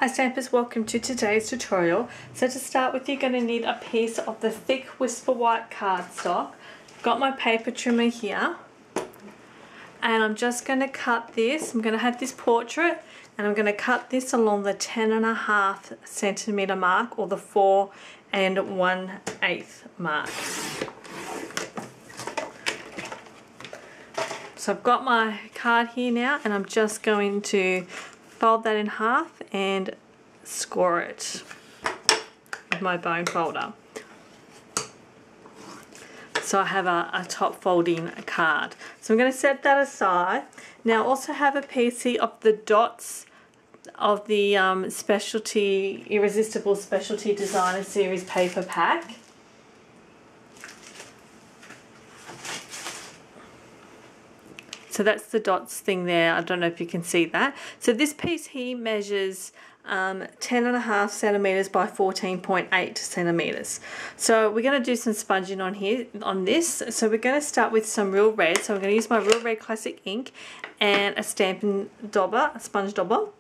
Hi Stampers, welcome to today's tutorial. So to start with, you're going to need a piece of the thick Whisper White cardstock. Got my paper trimmer here, and I'm just going to cut this. I'm going to have this portrait, and I'm going to cut this along the 10.5 centimeter mark, or the 4 1/8 mark. So I've got my card here now, and I'm just going to fold that in half and score it with my bone folder. So I have a top folding card. So I'm going to set that aside. Now I also have a piece here of the dots of the Speciality, Irresistible Specialty Designer Series paper pack. So that's the dots thing there. I don't know if you can see that. So this piece here measures 10.5 centimeters by 14.8 centimeters. So we're going to do some sponging on here on this. So we're going to start with some Real Red. So I'm going to use my Real Red Classic ink and a stamping dauber, a sponge dauber.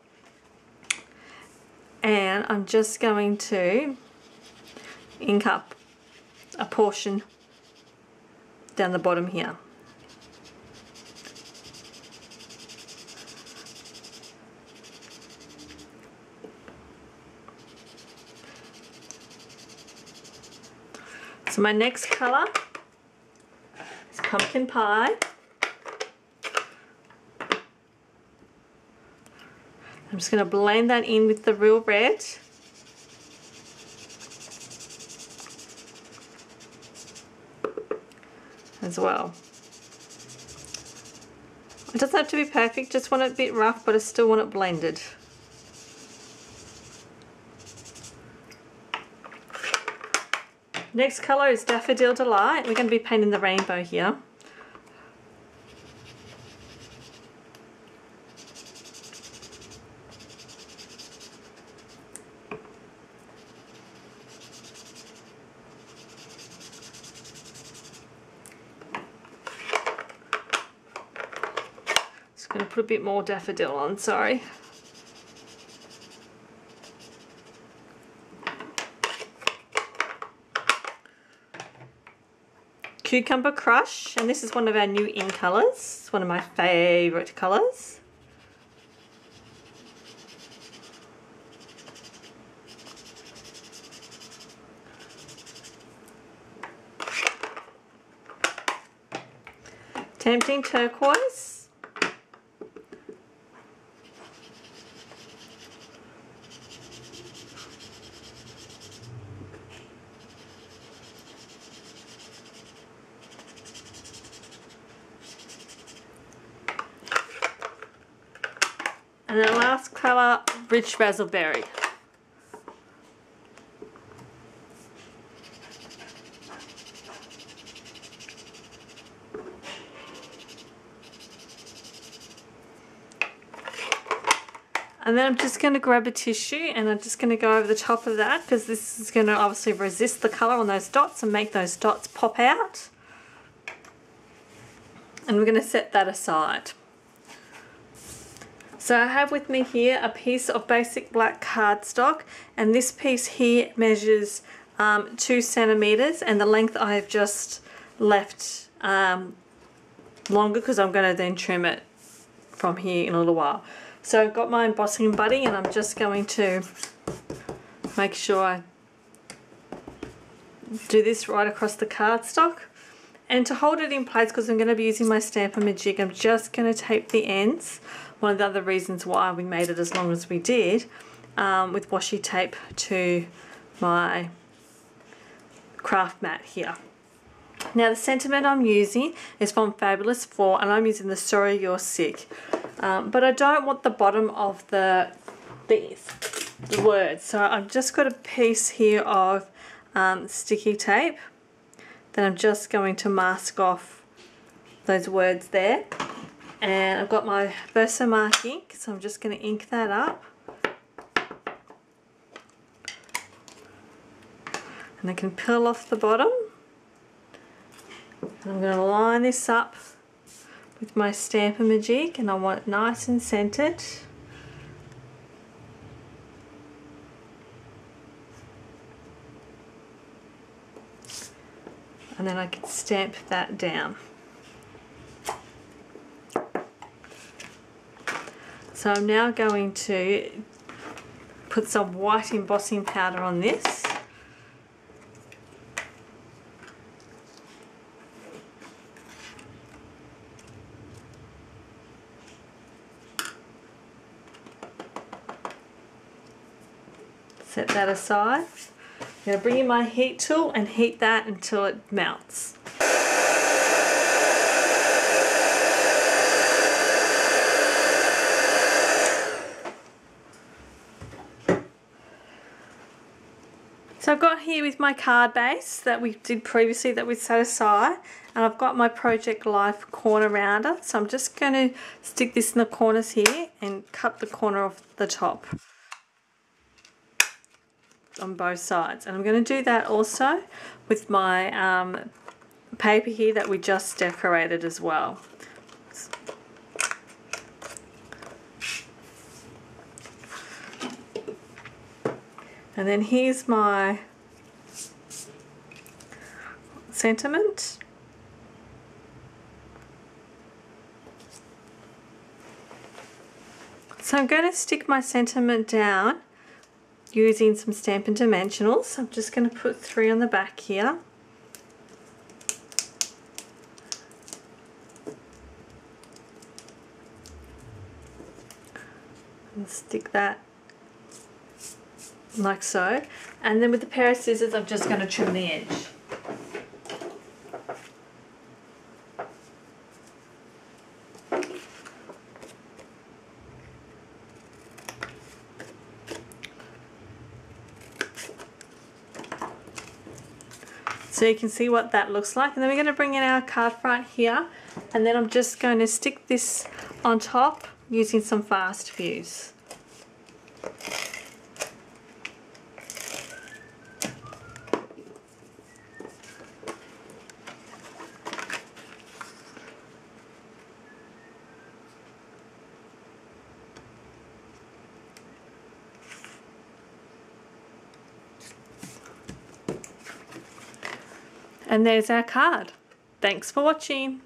And I'm just going to ink up a portion down the bottom here. So my next colour is Pumpkin Pie. I'm just going to blend that in with the Real Red. As well. It doesn't have to be perfect, just want it a bit rough, but I still want it blended. Next colour is Daffodil Delight. We're going to be painting the rainbow here. Just going to put a bit more daffodil on, sorry. Cucumber Crush, and this is one of our new in colours. It's one of my favourite colours. Tempting Turquoise. And then last colour, Rich Raspberry. And then I'm just going to grab a tissue and I'm just going to go over the top of that, because this is going to obviously resist the colour on those dots and make those dots pop out. And we're going to set that aside. So I have with me here a piece of basic black cardstock, and this piece here measures 2 centimeters, and the length I have just left longer because I'm going to then trim it from here in a little while. So I've got my embossing buddy, and I'm just going to make sure I do this right across the cardstock. And to hold it in place, because I'm going to be using my Stamp-A-Majig, I'm just going to tape the ends. One of the other reasons why we made it as long as we did, with washi tape to my craft mat here. Now the sentiment I'm using is from Fabulous 4, and I'm using the Sorry You're Sick. But I don't want the bottom of the words, so I've just got a piece here of sticky tape. Then I'm just going to mask off those words there. And I've got my Versamark ink, so I'm just going to ink that up. And I can peel off the bottom. And I'm going to line this up with my Stamp-A-Majig, and I want it nice and centered. and then I can stamp that down. So I'm now going to put some white embossing powder on this. Set that aside. I'm going to bring in my heat tool and heat that until it melts. So I've got here with my card base that we did previously that we set aside, and I've got my Project Life corner rounder. So I'm just going to stick this in the corners here and cut the corner off the top on both sides. And I'm going to do that also with my paper here that we just decorated as well. And then here's my sentiment. So I'm going to stick my sentiment down using some Stampin' Dimensionals. I'm just going to put 3 on the back here. And stick that like so, and then with a pair of scissors I'm just going to trim the edge. So you can see what that looks like, and then we're going to bring in our card front here, and then I'm just going to stick this on top using some fast views. And there's our card. Thanks for watching.